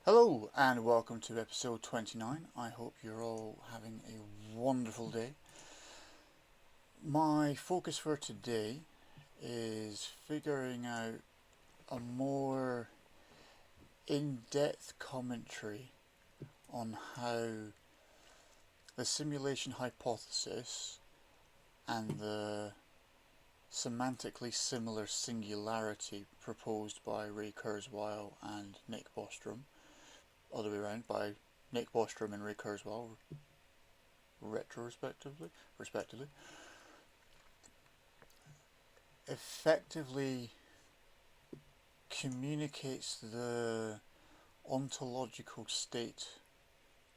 Hello and welcome to episode 29. I hope you're all having a wonderful day. My focus for today is figuring out a more in-depth commentary on how the simulation hypothesis and the semantically similar singularity proposed by Ray Kurzweil and Nick Bostrom, other way around, by Nick Bostrom and Ray Kurzweil, respectively, effectively communicates the ontological state,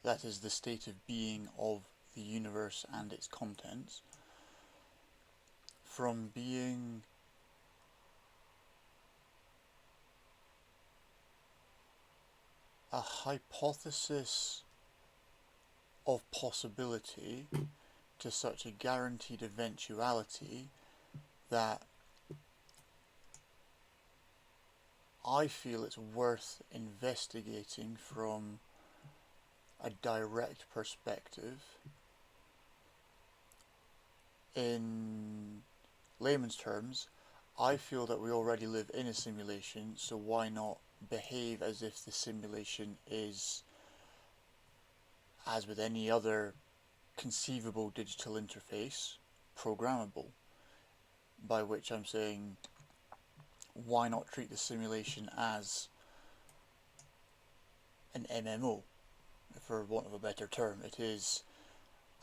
that is, the state of being of the universe and its contents, from being a hypothesis of possibility to such a guaranteed eventuality that I feel it's worth investigating from a direct perspective. In layman's terms, I feel that we already live in a simulation, so why not behave as if the simulation is, as with any other conceivable digital interface, programmable? By which I'm saying, why not treat the simulation as an MMO, for want of a better term? It is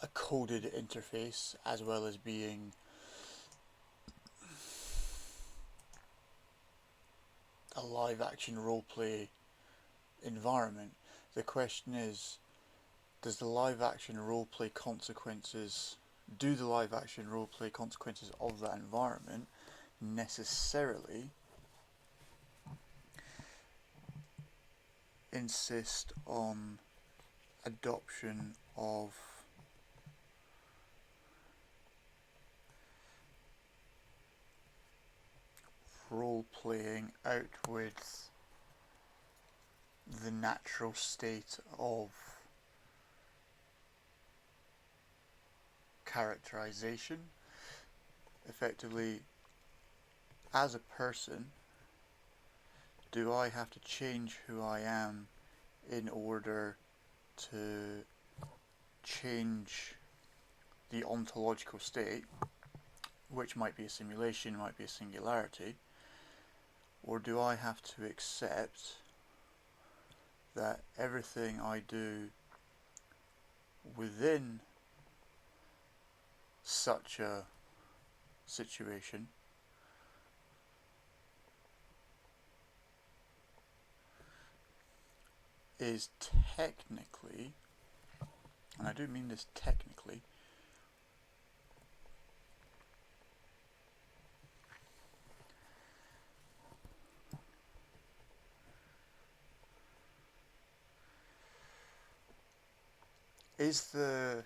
a coded interface as well as being a live action roleplay environment. The question is, do the live action roleplay consequences of that environment necessarily insist on adoption of role-playing out with the natural state of characterization? Effectively, as a person, do I have to change who I am in order to change the ontological state, which might be a simulation, might be a singularity? Or do I have to accept that everything I do within such a situation is technically, and I do mean this technically, is the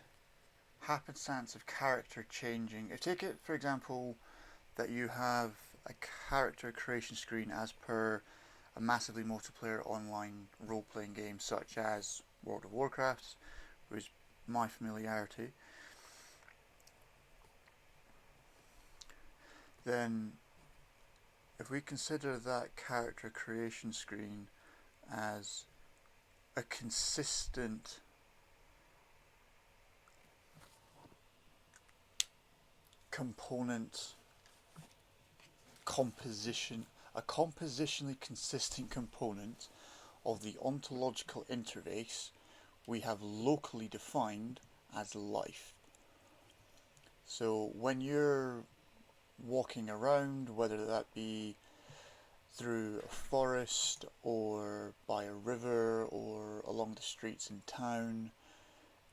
happenstance of character changing? Take it, for example, that you have a character creation screen as per a massively multiplayer online role-playing game such as World of Warcraft, which is my familiarity. Then, if we consider that character creation screen as a consistent component composition, a compositionally consistent component of the ontological interface we have locally defined as life. So when you're walking around, whether that be through a forest or by a river or along the streets in town,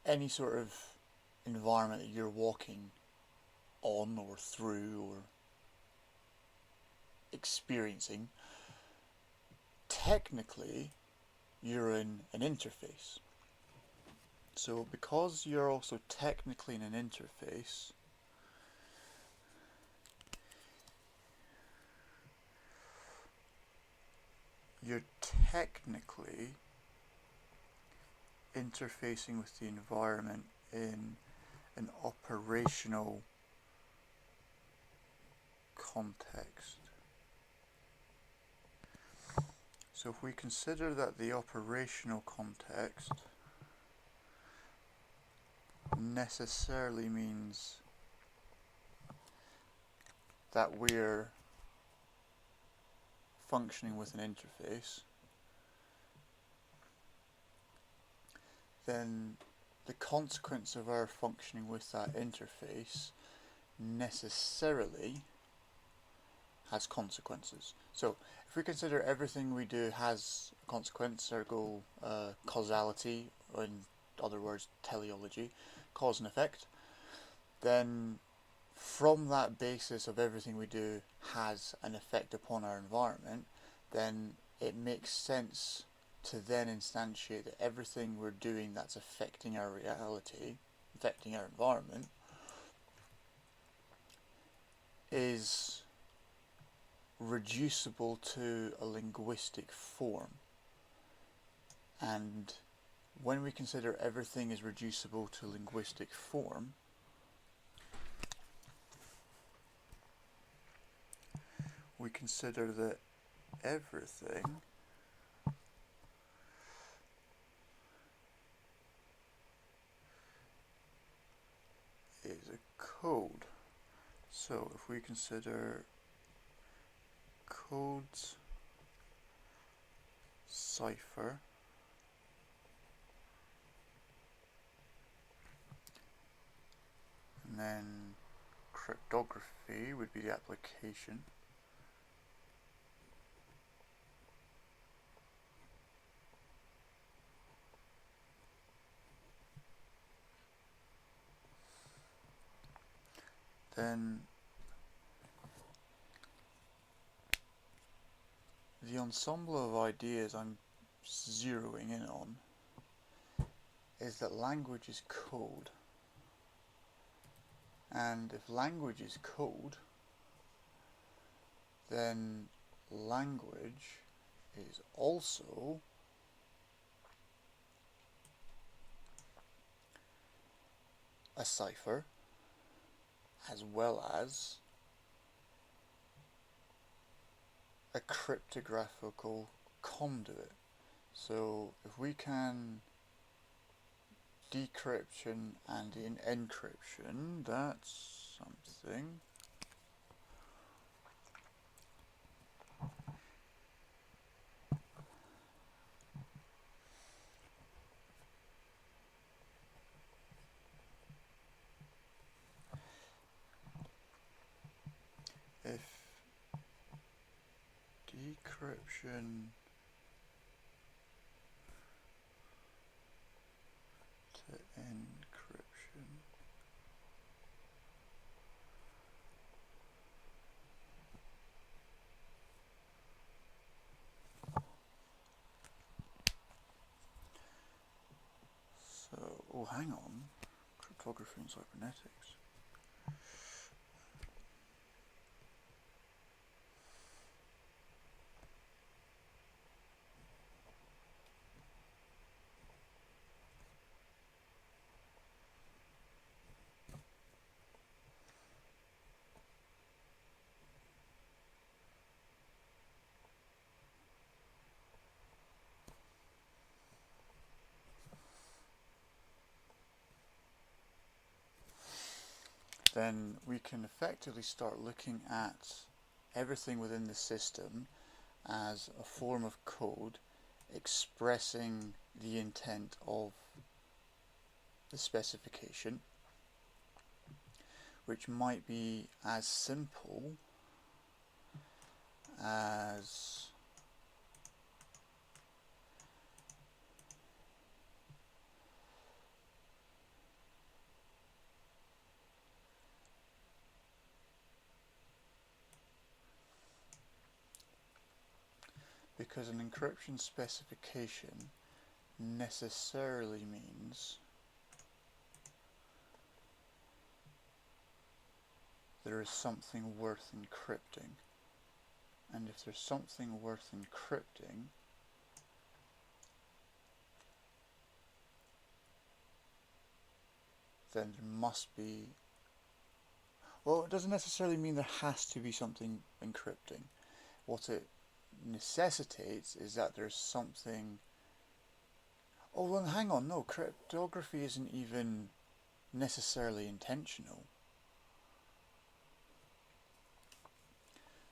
any sort of environment that you're walking on or through or experiencing, technically you're in an interface. So because you're also technically in an interface, you're technically interfacing with the environment in an operational context. So if we consider that the operational context necessarily means that we're functioning with an interface, then the consequence of our functioning with that interface necessarily has consequences. So if we consider everything we do has a consequence, ergo causality, or in other words teleology, cause and effect, then from that basis of everything we do has an effect upon our environment, then it makes sense to then instantiate that everything we're doing that's affecting our reality, affecting our environment, is reducible to a linguistic form. And when we consider everything is reducible to linguistic form, we consider that everything is a code. So if we consider codes cipher, and then cryptography would be the application, then the ensemble of ideas I'm zeroing in on is that language is code. And if language is code, then language is also a cipher as well as a cryptographical conduit. So if we can decryption and encryption, that's something. If decryption to encryption oh hang on, cryptography and cybernetics. Then we can effectively start looking at everything within the system as a form of code expressing the intent of the specification, which might be as simple as because an encryption specification necessarily means there is something worth encrypting, and if there's something worth encrypting, then there must be... Well, it doesn't necessarily mean there has to be something encrypting. What it necessitates is that there's something... Oh, well, hang on, no, cryptography isn't even necessarily intentional.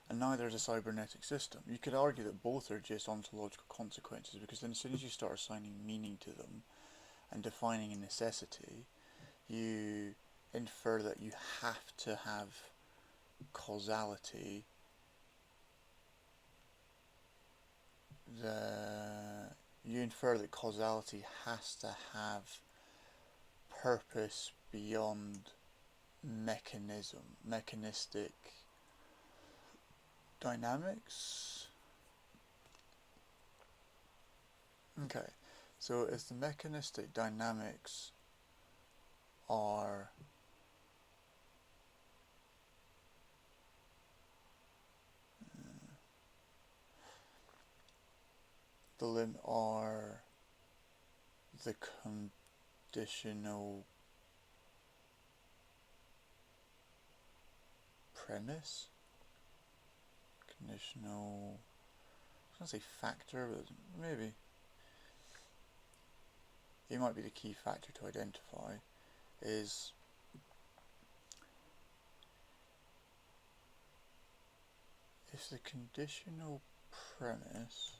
And neither is a cybernetic system. You could argue that both are just ontological consequences, because then as soon as you start assigning meaning to them and defining a necessity, you infer that you have to have causality. You infer that causality has to have purpose beyond mechanistic dynamics. Okay, so if the mechanistic dynamics are the conditional premise, conditional, I was going to say factor, but maybe it might be the key factor to identify, is if the conditional premise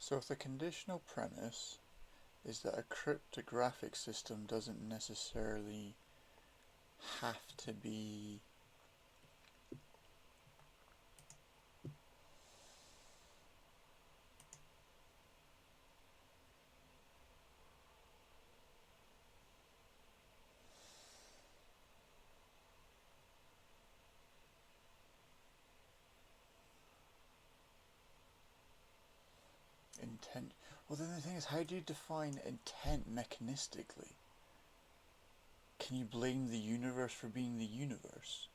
so if the conditional premise is that a cryptographic system doesn't necessarily have to be intent. Well, then the thing is, how do you define intent mechanistically? Can you blame the universe for being the universe?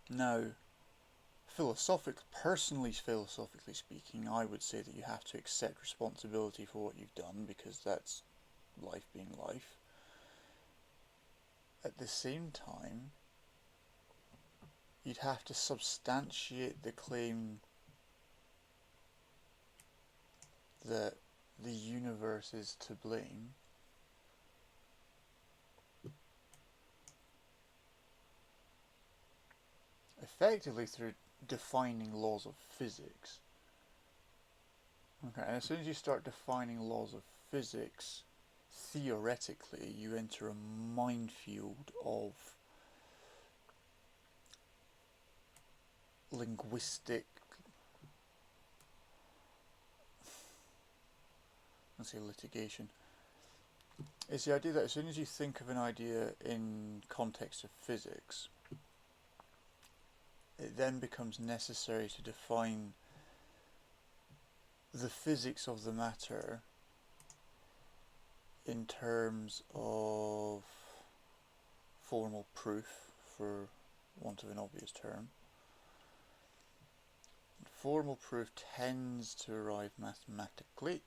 Now, philosophically speaking, I would say that you have to accept responsibility for what you've done, because that's life being life. At the same time, you'd have to substantiate the claim that the universe is to blame. Effectively through defining laws of physics. Okay, and as soon as you start defining laws of physics, theoretically you enter a minefield of linguistic, let's say litigation. It's the idea that as soon as you think of an idea in context of physics, it then becomes necessary to define the physics of the matter in terms of formal proof, for want of an obvious term. Formal proof tends to arrive mathematically.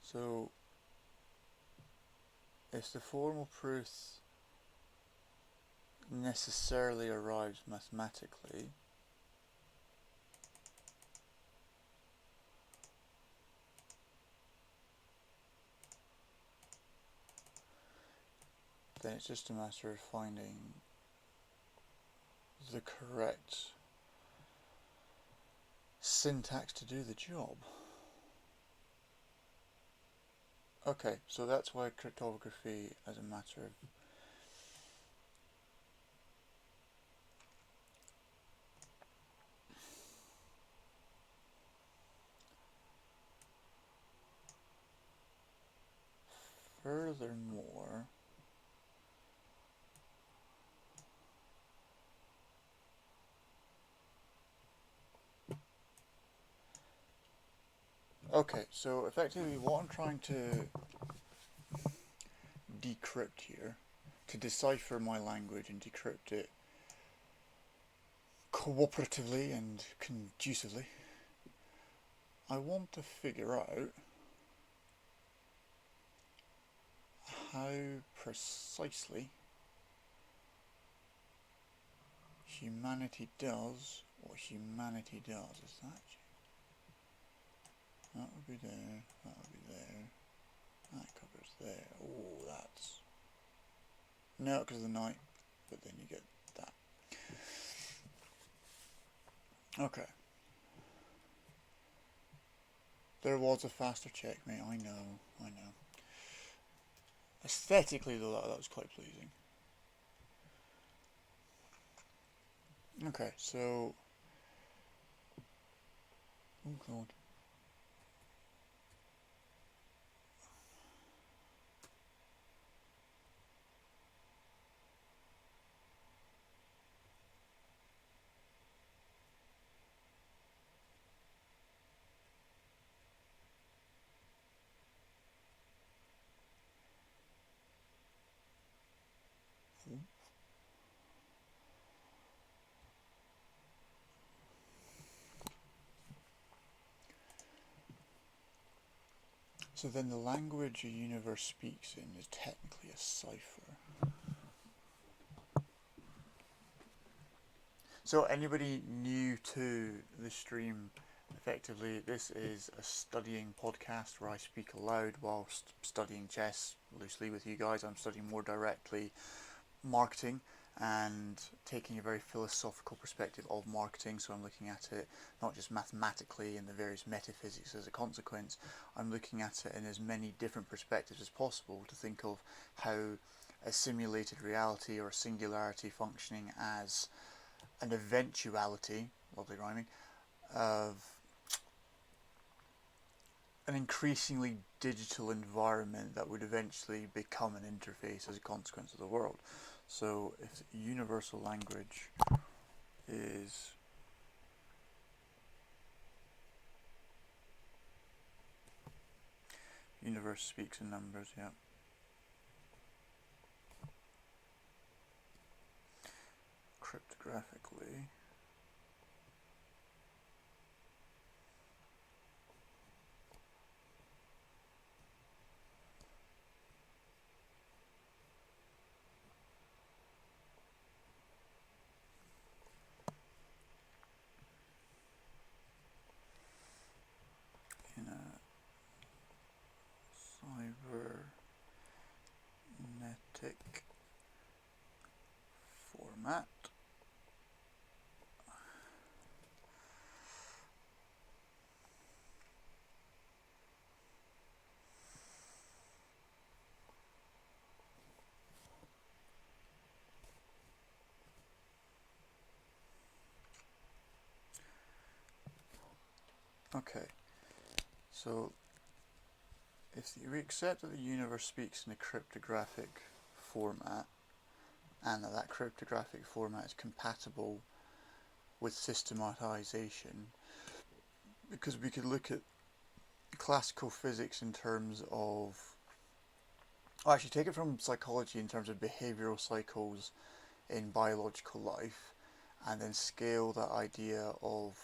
So, if the formal proof necessarily arrives mathematically, then it's just a matter of finding the correct syntax to do the job. Okay, so that's why cryptography as a matter of furthermore, okay, so effectively what I'm trying to decrypt here, to decipher my language and decrypt it cooperatively and conducively, I want to figure out how precisely humanity does what humanity does. Is that would be there, that would be there, that covers there. Oh, that's... No, because of the night, but then you get that. Okay. There was a faster checkmate, I know. Aesthetically, though, that was quite pleasing. Okay, so... Oh, God. So then the language a universe speaks in is technically a cipher. So anybody new to the stream, effectively this is a studying podcast where I speak aloud whilst studying chess loosely with you guys. I'm studying more directly marketing and taking a very philosophical perspective of marketing, so I'm looking at it not just mathematically and the various metaphysics as a consequence. I'm looking at it in as many different perspectives as possible to think of how a simulated reality or a singularity functioning as an eventuality, lovely rhyming, of an increasingly digital environment that would eventually become an interface as a consequence of the world. So if universal language is universe speaks in numbers, yeah. Cryptographically, in a cybernetic format, okay, so if we accept that the universe speaks in a cryptographic format and that cryptographic format is compatible with systematization, because we could look at classical physics in terms of, oh, actually take it from psychology in terms of behavioral cycles in biological life, and then scale that idea of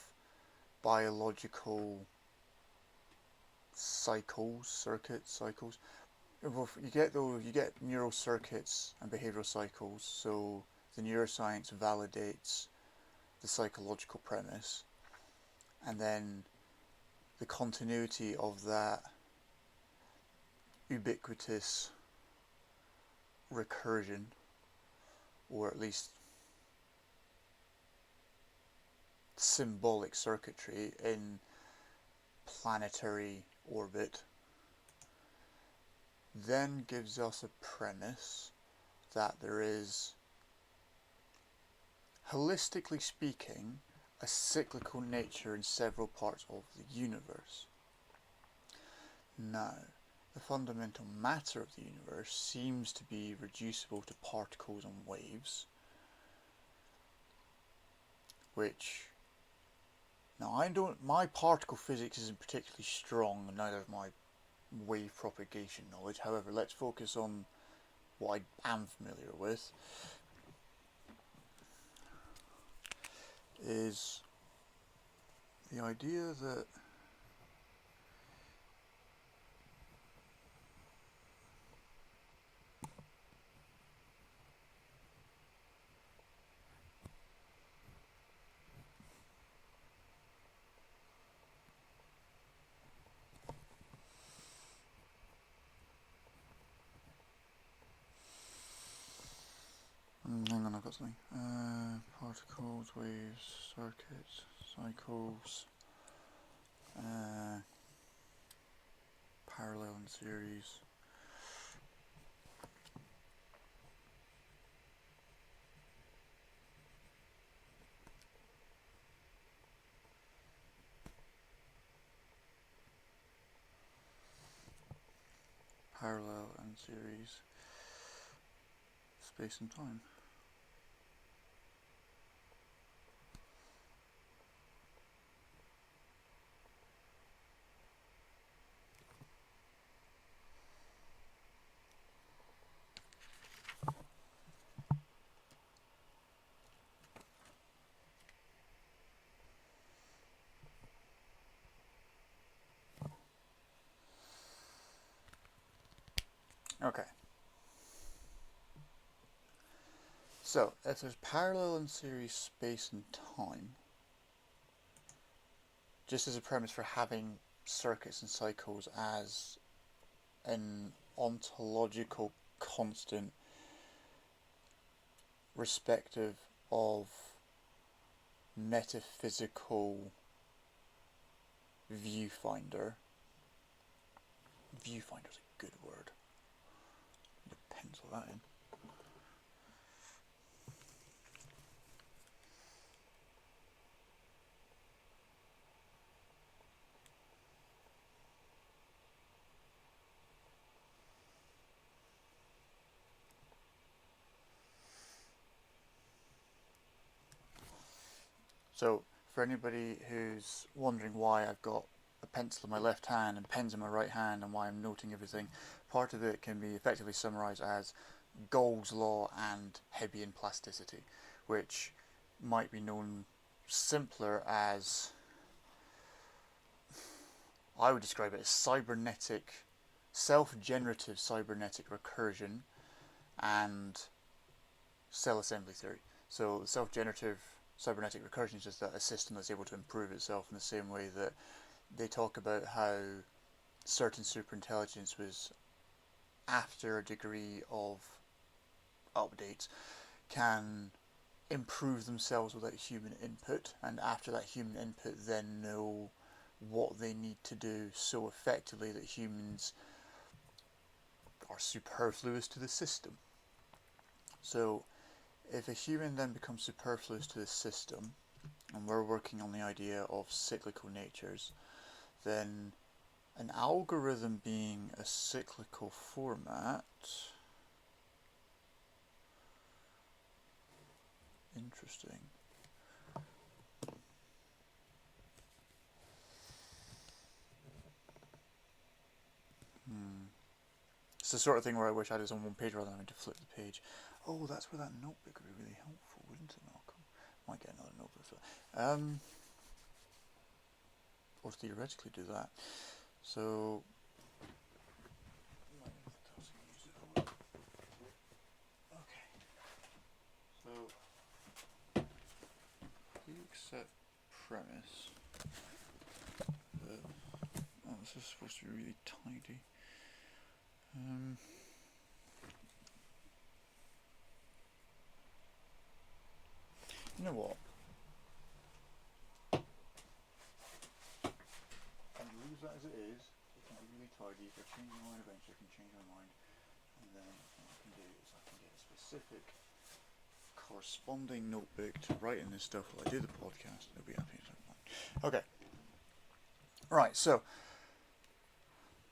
biological cycles. You get neural circuits and behavioral cycles, so the neuroscience validates the psychological premise, and then the continuity of that ubiquitous recursion, or at least symbolic circuitry in planetary orbit, then gives us a premise that there is, holistically speaking, a cyclical nature in several parts of the universe. Now, the fundamental matter of the universe seems to be reducible to particles and waves, which, now my particle physics isn't particularly strong, and neither is my wave propagation knowledge. However, let's focus on what I am familiar with, is the idea that hang on, I've got something. Particles, waves, circuits, cycles, parallel and series. Parallel and series, space and time. Okay. So, if there's parallel and series space and time, just as a premise for having circuits and cycles as an ontological constant respective of metaphysical viewfinder's a good word. I'm going to pencil that in. So, for anybody who's wondering why I've got a pencil in my left hand and pens in my right hand and why I'm noting everything, part of it can be effectively summarised as Gaull's law and Hebbian plasticity, which might be known simpler as, I would describe it as self-generative cybernetic recursion and cell assembly theory. So self-generative cybernetic recursion is just a system that's able to improve itself in the same way that they talk about how certain superintelligence was, after a degree of updates, can improve themselves without human input, and after that human input then know what they need to do so effectively that humans are superfluous to the system. So if a human then becomes superfluous to the system, and we're working on the idea of cyclical natures, then an algorithm being a cyclical format, interesting. It's the sort of thing where I wish I had it on one page rather than having to flip the page. Oh, that's where that notebook would be really helpful, wouldn't it, Malcolm? Might get another notebook for that. Or theoretically do that. So, okay. So, we accept premise that, oh, this is supposed to be really tidy. You know what? And leave that as it is. It can be really tidy. If I change my mind eventually, I can change my mind. And then what I can do is I can get a specific corresponding notebook to write in this stuff while I do the podcast. It'll be happy. Okay. Right, so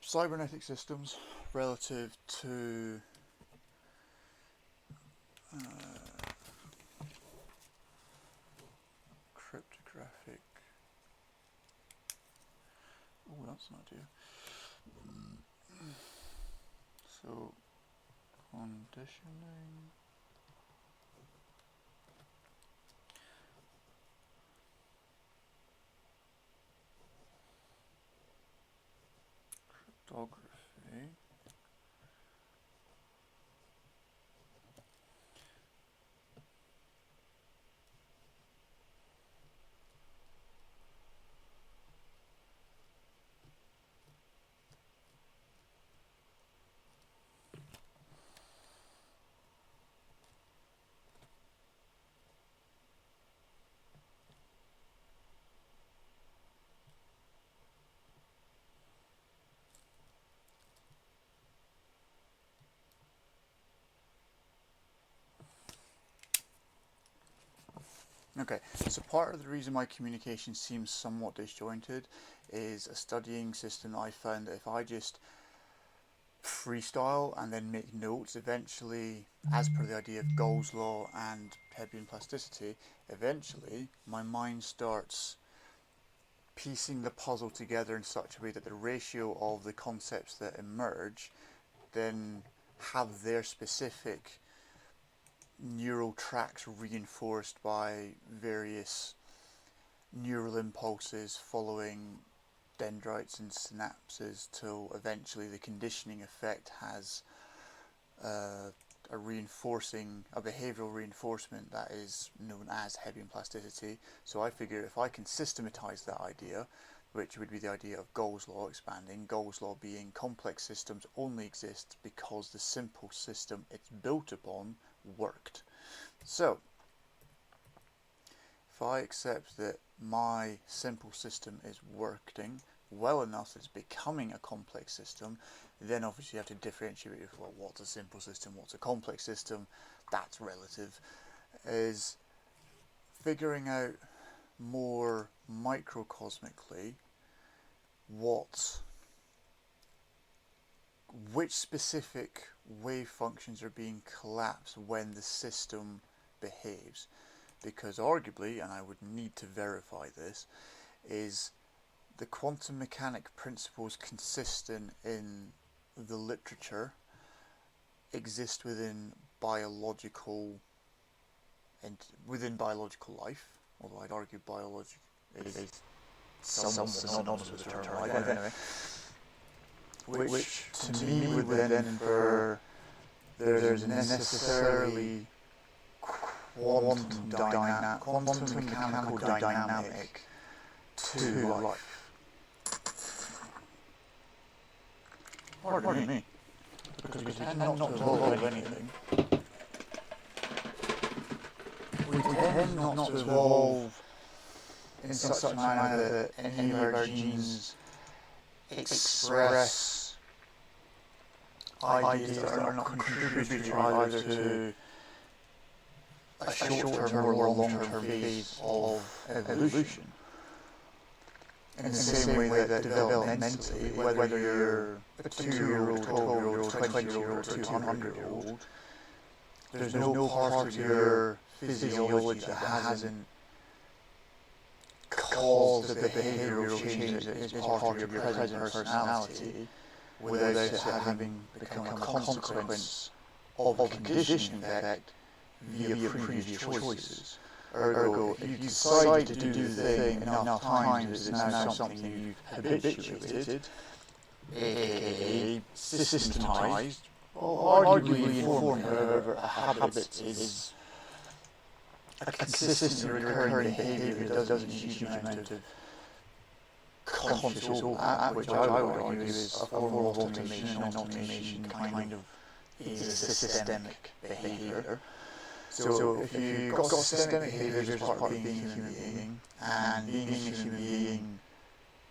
cybernetic systems relative to cryptographic. Oh, that's an idea. So conditioning. Cryptography. Okay, so part of the reason my communication seems somewhat disjointed is a studying system I found that if I just freestyle and then make notes, eventually, as per the idea of Gauss' law and Hebbian plasticity, eventually my mind starts piecing the puzzle together in such a way that the ratio of the concepts that emerge then have their specific neural tracks reinforced by various neural impulses following dendrites and synapses till eventually the conditioning effect has a behavioral reinforcement that is known as Hebbian plasticity. So I figure if I can systematize that idea, which would be the idea of Gauss' law expanding, Gauss' law being complex systems only exist because the simple system it's built upon worked. So, if I accept that my simple system is working well enough that it's becoming a complex system, then obviously you have to differentiate, well, what's a simple system, what's a complex system, that's relative, is figuring out more microcosmically which specific wave functions are being collapsed when the system behaves. Because arguably, and I would need to verify this, is the quantum mechanic principles consistent in the literature exist within biological life, although I'd argue biology is somewhat synonymous with the term life, anyway, which to me would then infer there's necessarily quantum mechanical dynamic to life. Pardon me, because we tend not to evolve anything. We tend not to evolve in such a manner that any of our genes express ideas that are not contributory either to a short-term or long-term phase of evolution. In the same way that developmentally, whether you're a 2-year-old, 12-year-old, 20-year-old, or 200-year-old, there's no part of your physiology that hasn't caused the behavioural change that is part of your present personality without it having become a consequence of the conditioning effect via previous choices. Ergo, if you decide to do the thing enough times, it's now something you've habituated, aka systematized, or arguably informed, however, a habit is a consistently recurring behaviour that doesn't need a huge amount of conscious overlap, which I would argue is a form of automation, and automation kind of is a systemic behaviour. So if you've got systemic behaviours as part of being a human being, and being a human being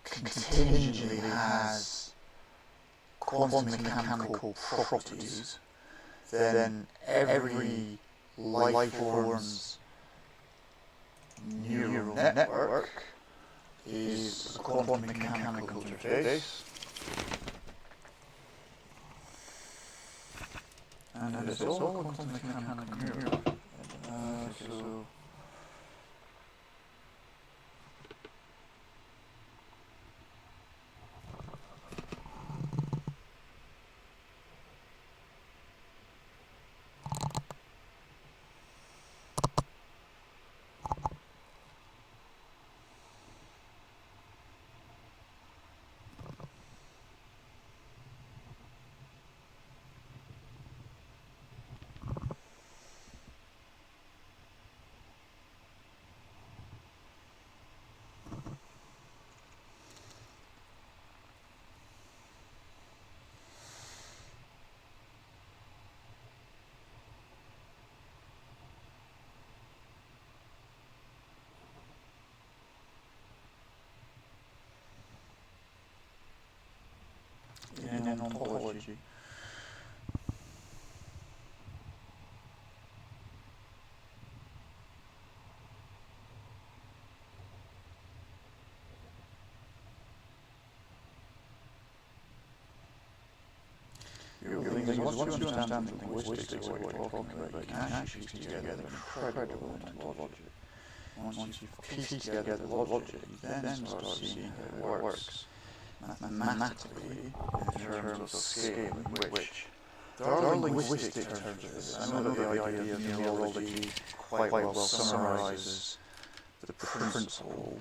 contingently has quantum mechanical properties, then every life form's neural network is a quantum mechanical interface, and it's all a quantum mechanical mirror. So ontology. Once you understand linguistics or what you're talking about, you can actually piece together incredible ontology. Once you've pieced together the logic, you then start seeing how it works mathematically in terms of scaling, which there are linguistic terms for this. I know that the idea of neurology quite well summarises the principle.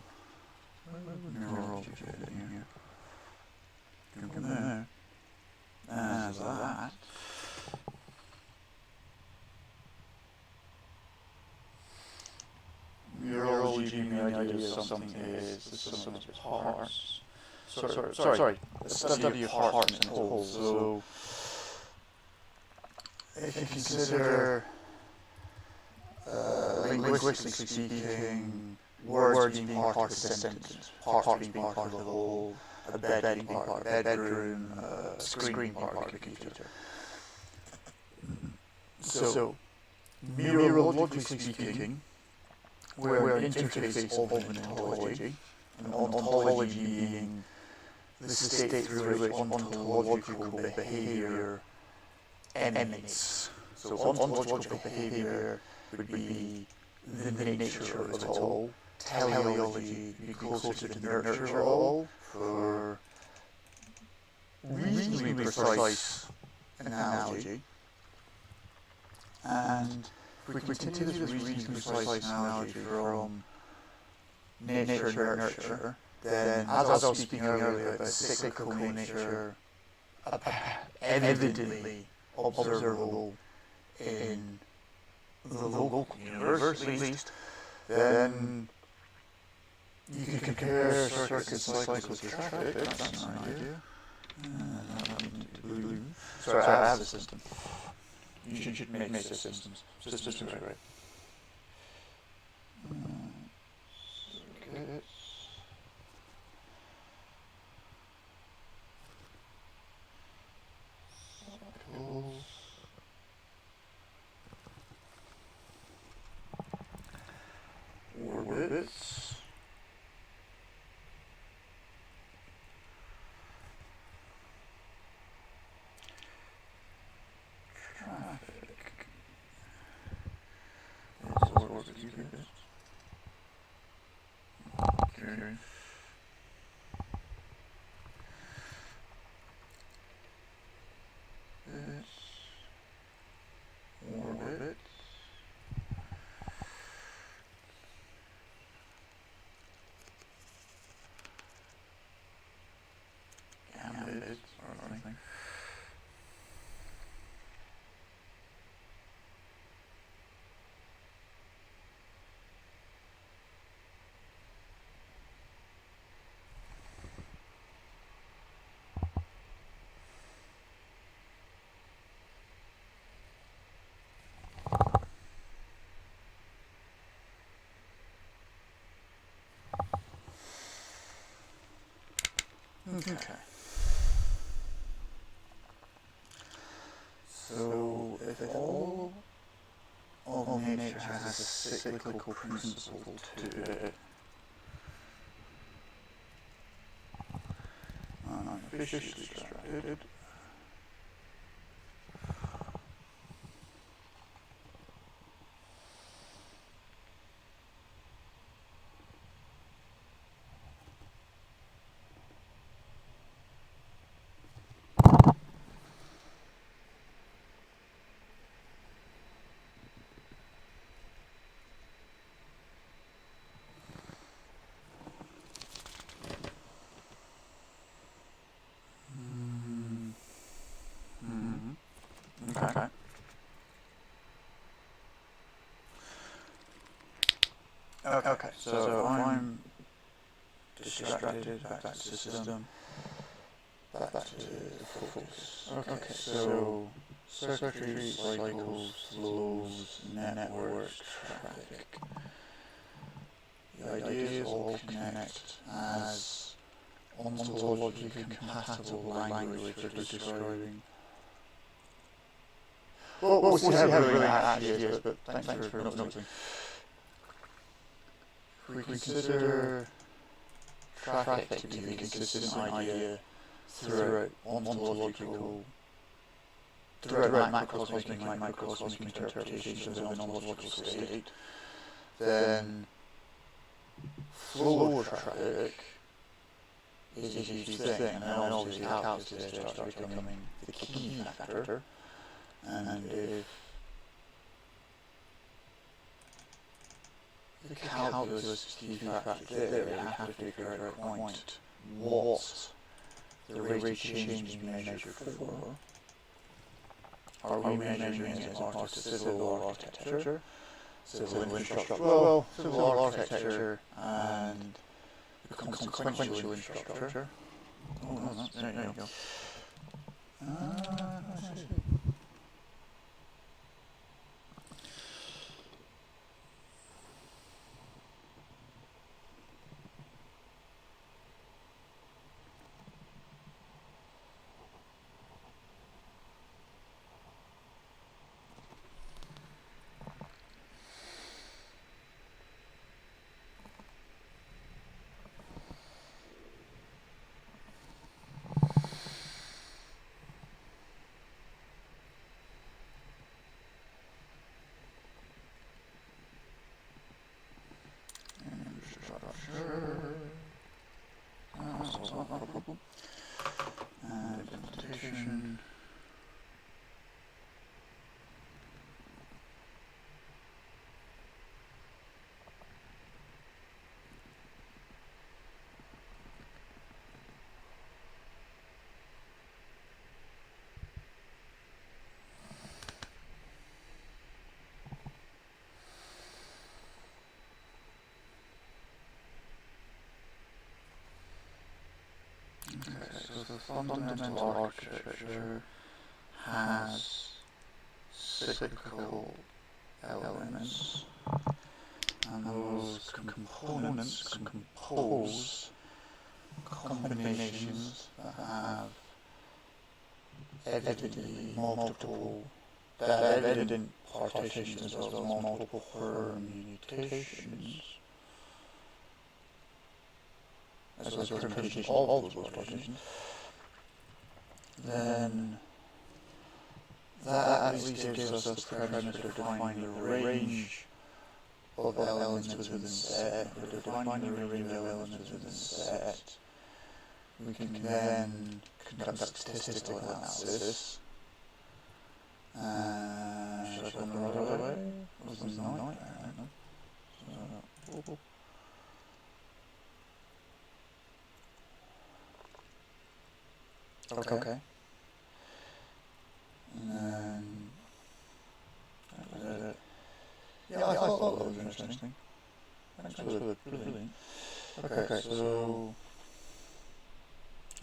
Where would neurology fit in here? From there. As that. Neurology being the idea of something is the sum of its parts. Sorry, the study of parts and wholes. So, if you consider, linguistically speaking, words being part of a sentence, parts being part of the whole, a bed being part of a bedroom, a screen part of a computer. So, neurologically speaking, we're an interface of an ontology, an ontology being the state through which ontological behaviour emanates. So ontological behaviour would be the nature of it all. Teleology would be closer to the nurture of it all, for reasonably precise analogy. And if we continue this reasonably precise analogy from nature and nurture, then, as I was speaking earlier about cyclical nature, evidently observable in the local universe, at least, then you can compare circuits and cycles with traffic. That's an idea. Sorry, I have a system. You should make systems. Systems are great. Circuits. Cycles. Orbits. Traffic. It's orbits, you get it. Okay. This. Orbits. Gambits or something. Okay. So, if all of nature has a cyclical principle to it, and I'm officially distracted. Okay. Okay, so if I'm distracted, back to the system, back to the focus. Okay, so circuitry, cycles, flows, networks, traffic. The ideas all connect as ontologically compatible language for describing we'll see how brilliant that actually is, but thanks for noticing. If we consider traffic to be a consistent idea throughout macrocosmic and microcosmic interpretations of an ontological state, then flow of traffic is a huge thing, and then obviously calculus starts becoming the key factor, and if the calculus key factor there, we have to figure out at point what the rate of change is being measured for. Are we measuring it as civil or architecture? Civil infrastructure? Well, civil architecture and consequential infrastructure. Oh, no, there you go. That's not a problem. And adaptation. So the fundamental architecture has cyclical elements, and those components compose combinations that have evident partitions as well as multiple permutations, as well as permutations of those partitions. Then that at least gives us the premise for defining the range of elements within the set. For defining the range of elements within the set, we can then conduct statistical analysis. Should I go the right way? Was it not? I don't know. Okay. And then yeah, I thought that was interesting. Thanks for the brilliant. Okay, so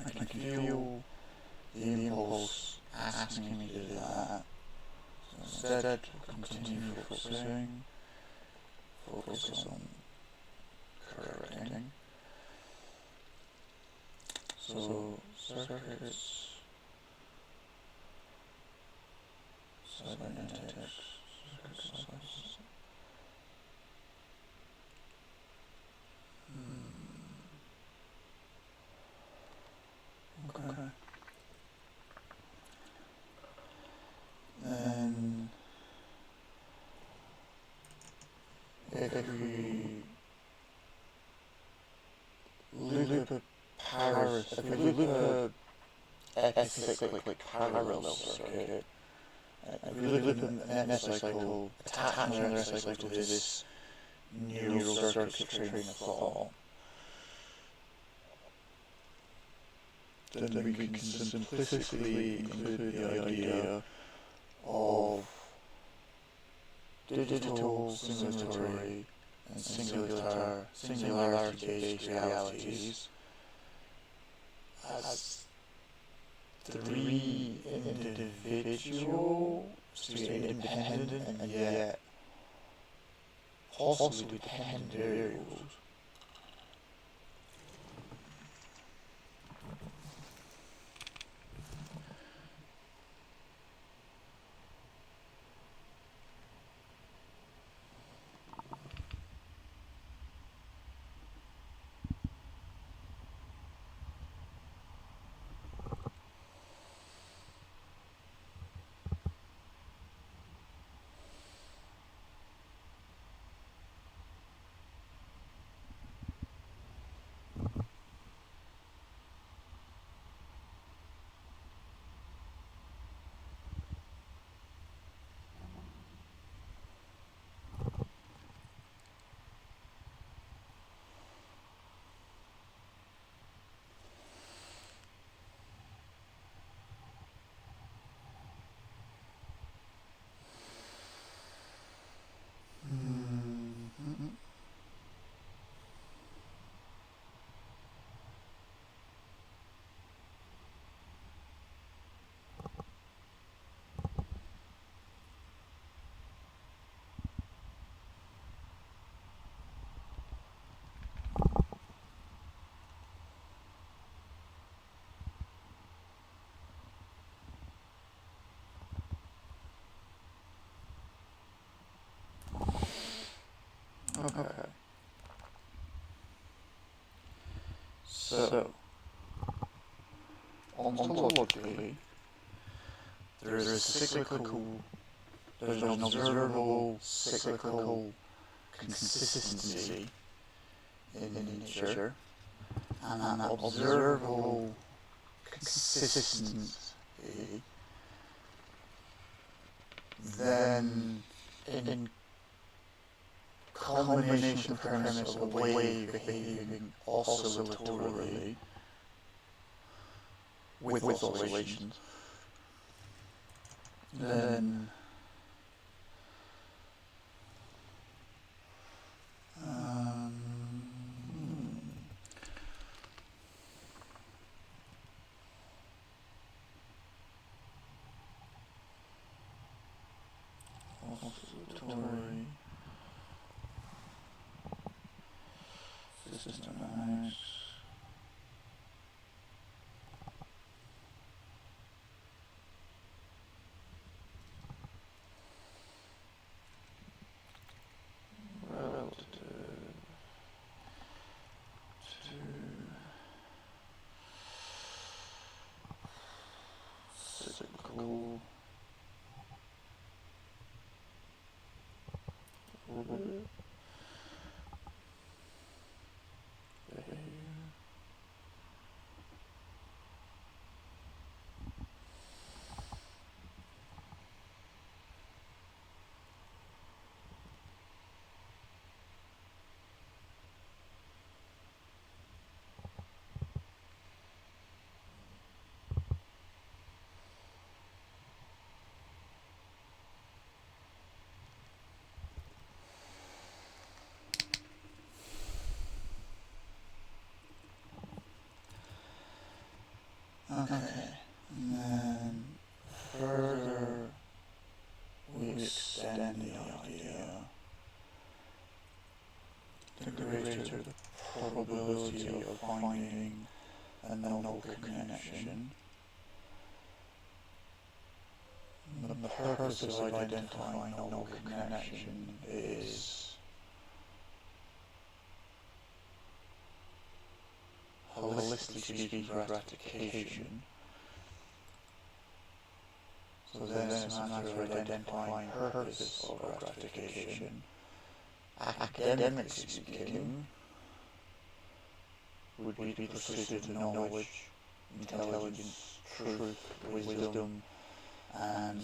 I can feel the impulse asking me to do that. So instead, continue focusing. Focus on correcting. So circuits, cybernetics, Okay. Then if we loop a epicyclic parallel circuit, if we loop an epicycle, attach another epicycle to this neural circuit train of thought, then we can simplistically include the idea of digital, simulatory, and singularity-based realities as three individual, independent, and yet possibly dependent variables. So, ontologically, there's an observable cyclical consistency in nature, and that observable consistency then in combination premise of a wave behaving oscillatorily with oscillations, then oscillatory system dynamics. Relative to cyclical orbit behavior. Okay, and then further we extend the idea, the greater the probability of finding a novel connection. The purpose of identifying a novel connection is holistically speaking gratification. So then it's a matter of identifying purpose of gratification. Academically speaking, would be the pursuit of knowledge, intelligence, truth, wisdom, and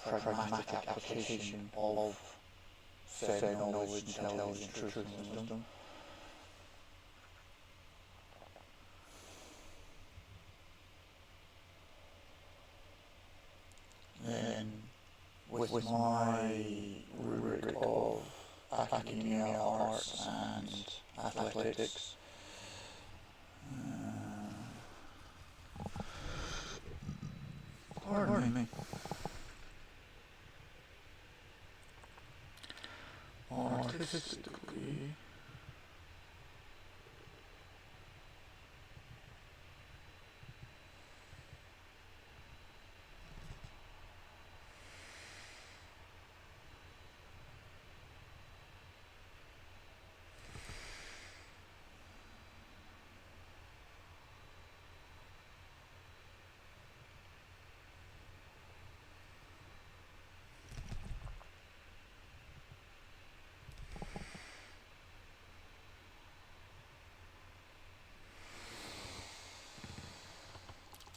pragmatic application of said knowledge, intelligence, truth, and wisdom. Then, with my rubric of academia, arts, and athletics, pardon me, artistically,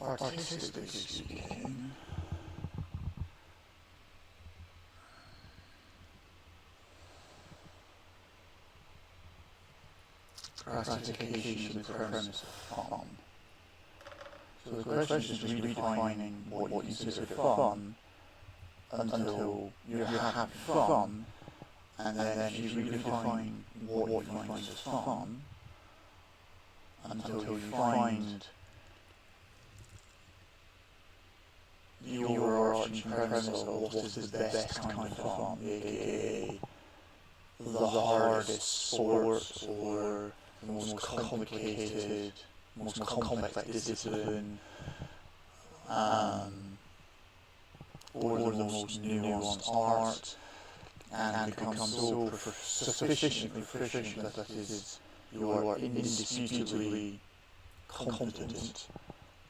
artistically speaking, gratification is the premise of fun. So the question is redefining what you consider fun until you're having fun, and then if you redefine what you find as fun until you find the overarching premise of what is the best kind of fun, aka the hardest sport or the most complicated, most complex discipline, or the most nuanced art, and become so sufficiently proficient that it is you are indisputably competent.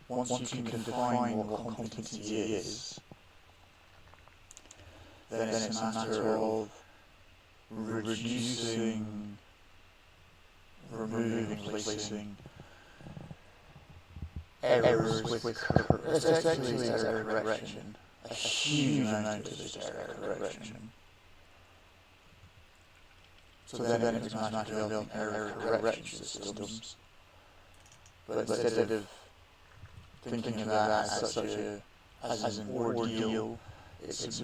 Once you can define what competency is, then it's a matter of reducing, removing, placing errors with essentially error correction. A huge amount of this error correction. So then it becomes a matter of developing error correction systems. But instead of thinking of that as an ordeal, it's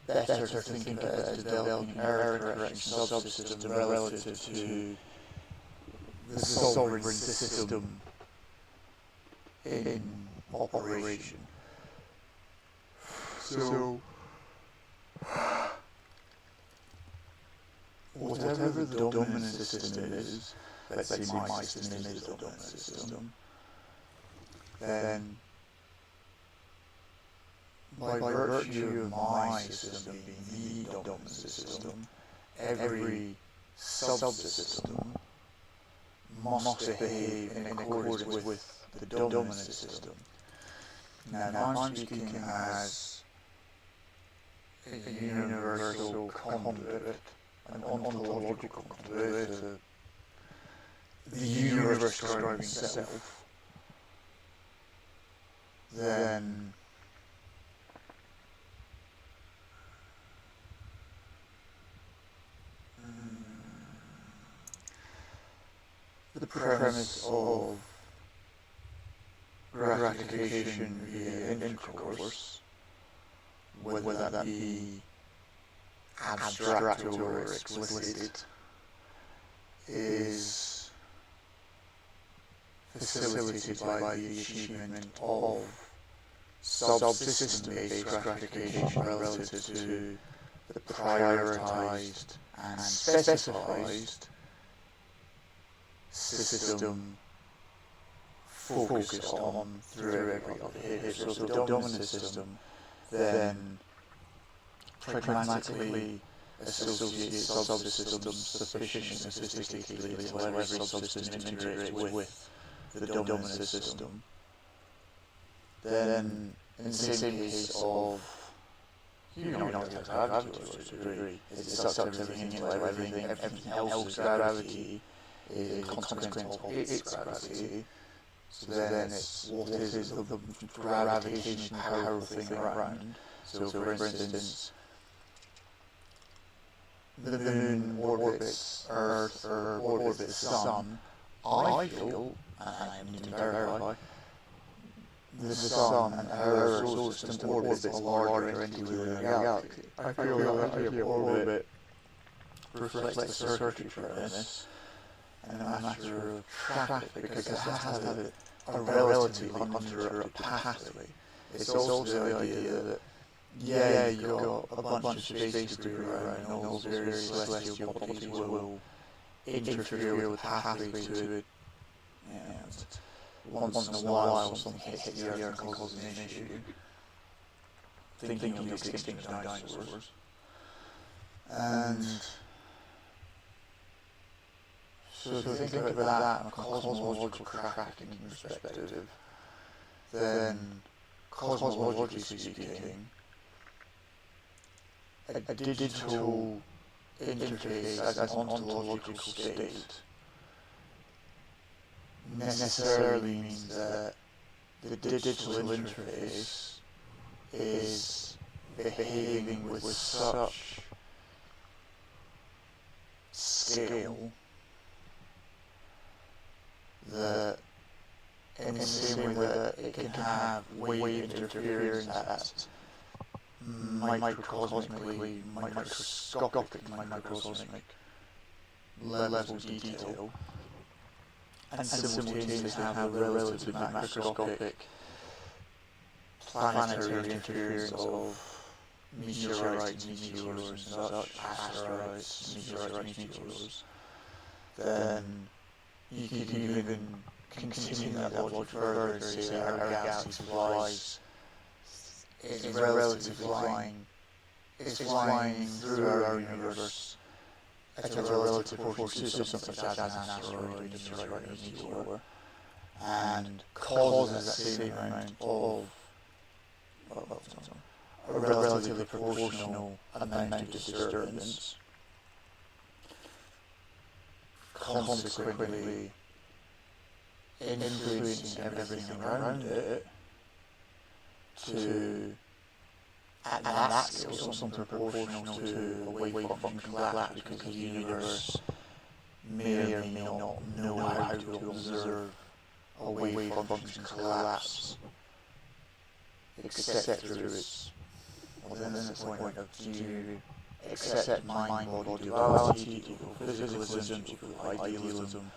better to think of it as developing an error correction subsystem relative to the sovereign system in operation. So, whatever the dominant system is, let's say my system is the dominant system, then by virtue of my system being the dominant system, every subsystem must behave in accordance with the dominant system. Now, I'm speaking as a universal conduit, an ontological conduit, the universe describing itself, then the premise of gratification via intercourse, whether that be abstract or explicit, is facilitated by the achievement of subsystem-based gratification relative to the prioritized and specified system focused on through every other behavior. So the dominant system then pragmatically associates subsystems sufficiently and sophisticatedly until every subsystem integrates with the dominant system. Then, in the same case of gravity to a certain degree, it sucks everything into everything else's gravity is a consequence of its gravity. So then it's what is the gravitationally powerful thing around. So for instance, the moon orbits Earth or orbits the Sun. I feel, and I need to verify, the Sun and our solar system orbits a larger entity within the galaxy. I feel that idea of orbit reflects the circuitry premise and a matter of traffic, because it has to have a relatively uninterrupted pathway. It's also the idea that, you've got a bunch of space debris around, and all those various celestial bodies will interfere with pathways to it. Once in a while, something hits the Earth and causes an issue. Thinking of the extinction of dinosaurs. And so if you think about that from a cosmological crafting perspective, then cosmologically speaking, a digital interface as an ontological state necessarily means that the digital interface is behaving with such scale that in the same way that it can have wave interference at microcosmically, microscopic, microcosmic levels of detail, and simultaneously have a relatively macroscopic planetary interference of meteorites, meteors and such, asteroids, meteorites, meteors, then you could even continue that logic further and say that our galaxy flies, is relatively flying, is flying through our universe at a relative proportion to something such as an asteroid or a meteor, and causes that same amount of, a relatively proportional amount of disturbance, consequently influencing everything around it to, at that scale, something proportional to a wave-function collapse, because the universe may or may not know how to observe a wave-function collapse, except through its, then there's the point of, do you accept mind-body duality, do you go physicalism, do you go idealism?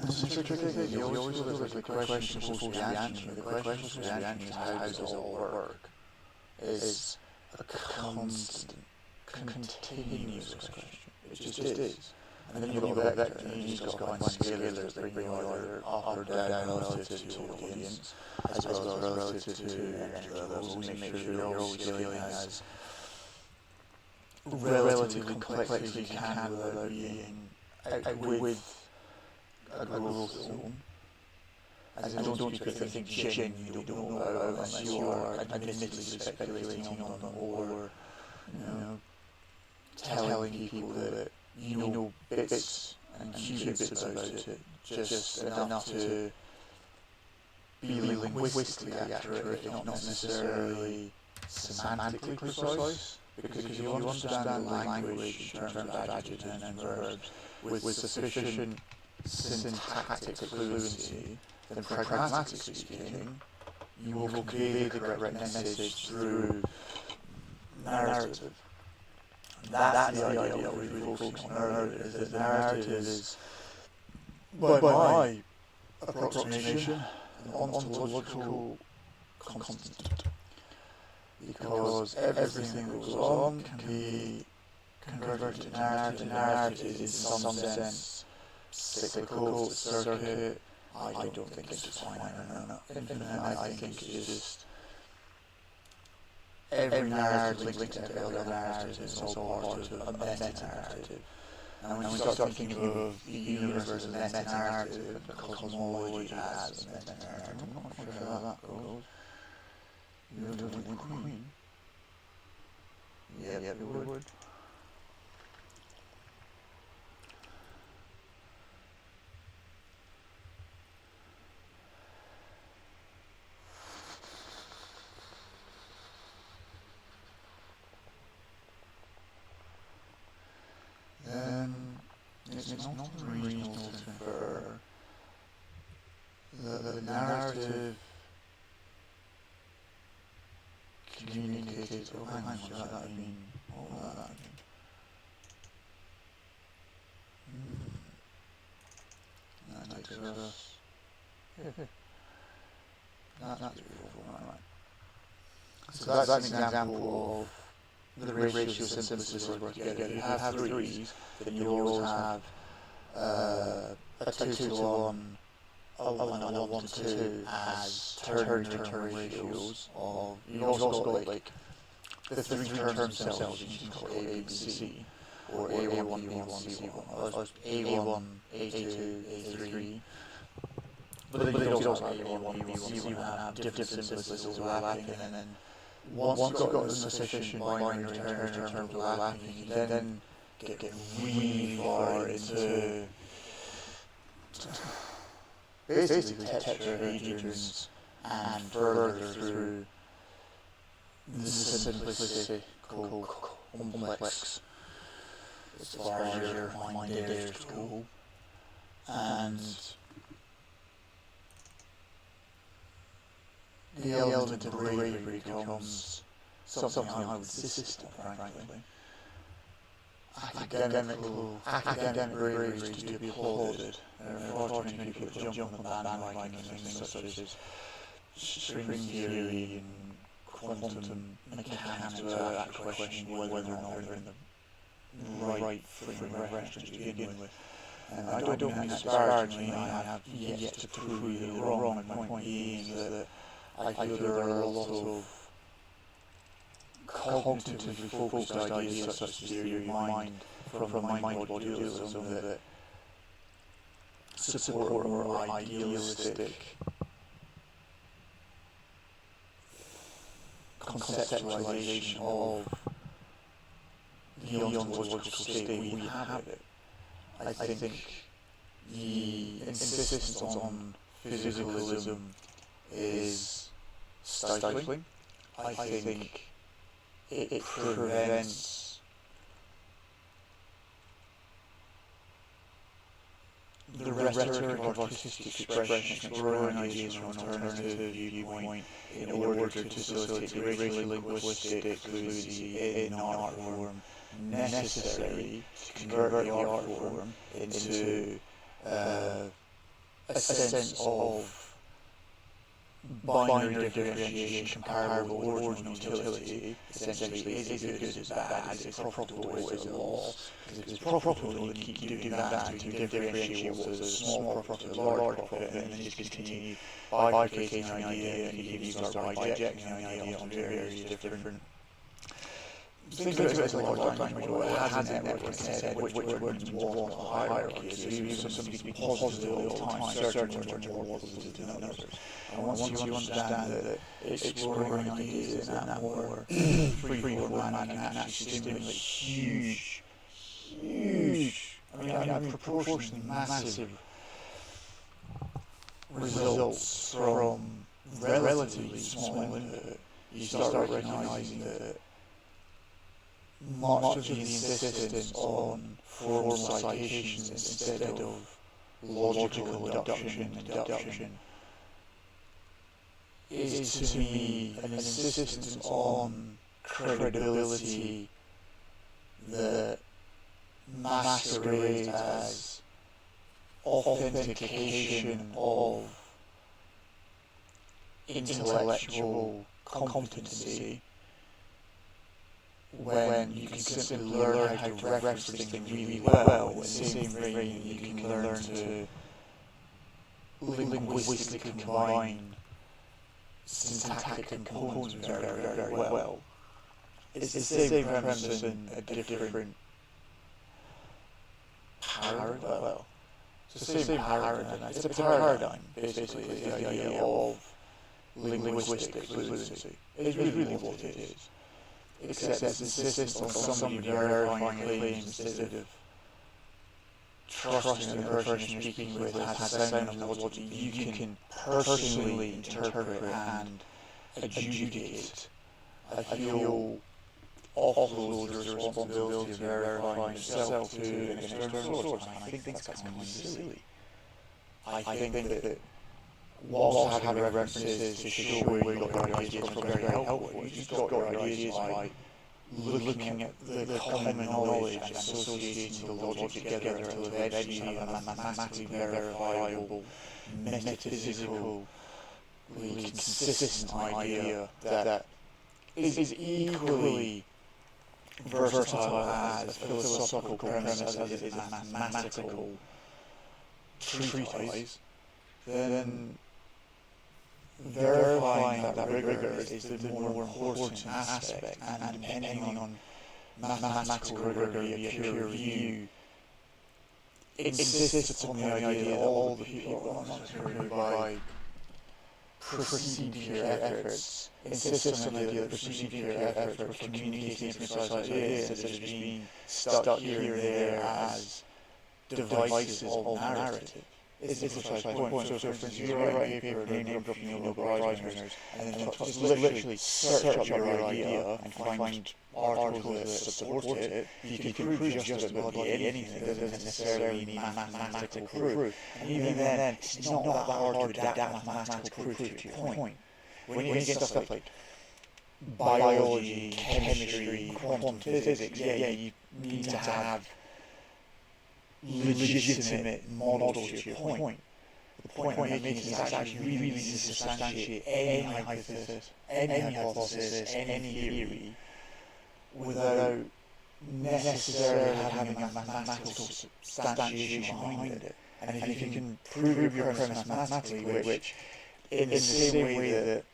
This is a tricky thing. You always feel there's like a question you're supposed to be answering. The question you're supposed to be answering is, how does it all work? Is a constant, continuous question. It just is. And then you've got a vector, and you've just got to find scalars that bring you either up or down relative to your audience, as well as relative to energy levels, and make sure you're always scaling as relatively complex as you can without being with a growth zone. As in, don't speak about things you genuinely don't know about unless you are admittedly speculating on them, or telling people that you know bits and qubits about it, just enough to be linguistically accurate, if not necessarily semantically precise. Because if you understand the language in terms of adjectives and verbs with sufficient syntactic fluency, then pragmatically speaking, you will convey the correct message through narrative. That's the idea of really focusing on narrative, is that narrative is, by my approximation, an ontological constant. Because everything that goes on can be converted to narrative, and narrative is in some sense cyclical, it's a circuit. I don't think it's finite or infinite. I think it's just every narrative linked to every other narrative is all part of a meta-narrative. And when you start thinking of the universe as a meta-narrative and cosmology as a meta-narrative, I'm not sure how that goes. You would have went Queen. Yep, you would. Then it's not unreasonable to infer that the narrative communicates, oh hang on, what does that mean? What does that mean? That takes us, that's beautiful, right. So that's an example of the ratio of synthesis work together. You have threes, then you always have a 2 to 1, a 1 to 2 as turn ratios of, you've also got like the three terms themselves, you can call A, B, C, or A1, B1, C1, or A1, A2, A3. But then you can also have A1, B1, C1 and have different synthesis overlapping, and then once you've got sufficient binary terms overlapping, you can then get really far into basically tetrahedrons and further through the simplicity called complex, as far as your mind dares to go. And the element of bravery becomes something I would insist on, frankly. Academic bravery is to be applauded. There are far too many people that jump on the bandwagon of things such as string theory and quantum mechanics without actually questioning whether or not they're in the right frame of reference to begin with. And I don't mean that disparagingly, I have yet to prove either wrong. My point being is that I feel there are a lot of cognitively focused ideas such as theory of mind, from mind-body dualism that support a more idealistic conceptualization of the ontological state we inhabit. I think the insistence on physicalism is stifling. I think it prevents the rhetoric of artistic expression, exploring ideas from an alternative viewpoint in order to facilitate the racial linguistic fluency in art form necessary to convert the art form into a sense of binary differentiation, comparable origin and utility. Essentially, is it good, is it bad, is it profitable, or is it loss? Because if it's profitable, then you keep doing that until you differentiate what is a small profit, a large profit, and then you just continue bifurcating the idea, and you start bijecting the idea onto various different. Think of it as a large language model. It has a network in its head, which words want a hierarchy. So even something can be positive all the time, certain words are more positive than others. And once you understand that exploring ideas in that more free-form manner can actually stimulate huge, proportionally massive results from relatively small input, you start recognizing that much of the insistence on formal citations instead of logical deduction and deduction is to me an insistence on credibility that masquerades as authentication of intellectual competency, when you can simply learn how to reference things really well, in the same vein you can learn to linguistically combine syntactic components very well. It's the same premise in a different paradigm. Well, it's the same paradigm. It's a paradigm, basically, is the idea of linguistic fluency. It's really what it is. Except it's insistence on somebody verifying claims instead of trusting the person you're speaking with has sound knowledge you can personally interpret and adjudicate. I feel offloads the responsibility of verifying yourself to an external source, and I think that's kind of silly. I think that whilst having references to show where you got your ideas from very helpful, you just got your ideas by looking at the common knowledge and associating the logic together until eventually you have a mathematically verifiable, metaphysically consistent idea that is equally versatile as a philosophical premise as it is a mathematical treatise. Then verifying that rigor is the more important aspect, and depending on mathematical rigor via peer review, insists upon the idea that all the people, not necessarily by perceived peer efforts, insists on the idea that perceived peer efforts for communicating precise ideas instead of just being stuck here and there as devices of narrative. It's a precise point. So, for instance, you write a paper named after the Nobel Prize winners, and then just literally search up your idea and find articles that support it. You can prove just about anything. It doesn't necessarily need mathematical proof. And even then, it's not that hard to adapt mathematical proof to your point. When you get stuff like biology, chemistry, quantum physics, you need to have legitimate models to your point. The point I'm making is it's actually really easy to substantiate any hypothesis, any theory, without necessarily having a mathematical substantiation behind it. And if you can prove your premise mathematically, which in the same way that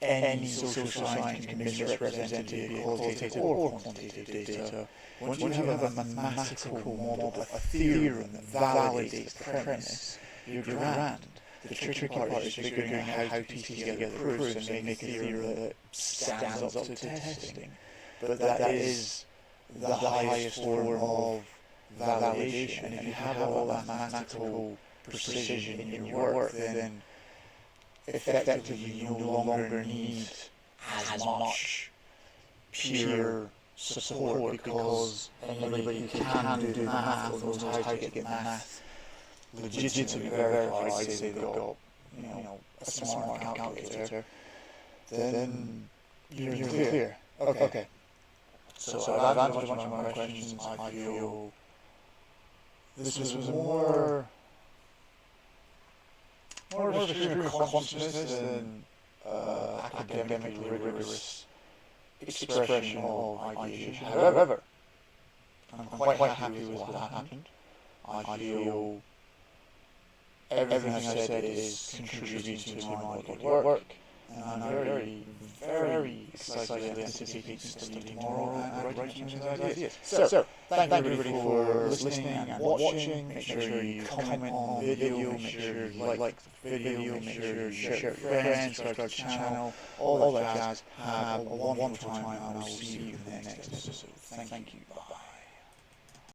any social science can misrepresent it via qualitative or quantitative data. Once you have a mathematical model, a theorem that validates the premise, you're grand. The tricky part is figuring out how to piece together proofs and make a theorem that stands up to testing. But that is the highest form of validation, and if you have all that mathematical precision in your work, then effectively you no longer need as much peer support, because anybody who can do math or knows how to get math legitimately verified, say they've got a smart calculator, then you're clear. Okay. So I've answered a bunch of my questions. I feel this was more of a stream of consciousness than academically rigorous expression of ideation. However, I'm quite happy with what happened. I feel everything I said is contributing to my body of work, and I'm very, very excitedly anticipating studying tomorrow and writing some ideas. So, thank you everybody for listening and watching. Make sure you comment on the video, make sure you like the video, make sure you share it with friends, subscribe to the channel, all that jazz. Have a wonderful time, and I will see you in the next episode. Thank you. Bye.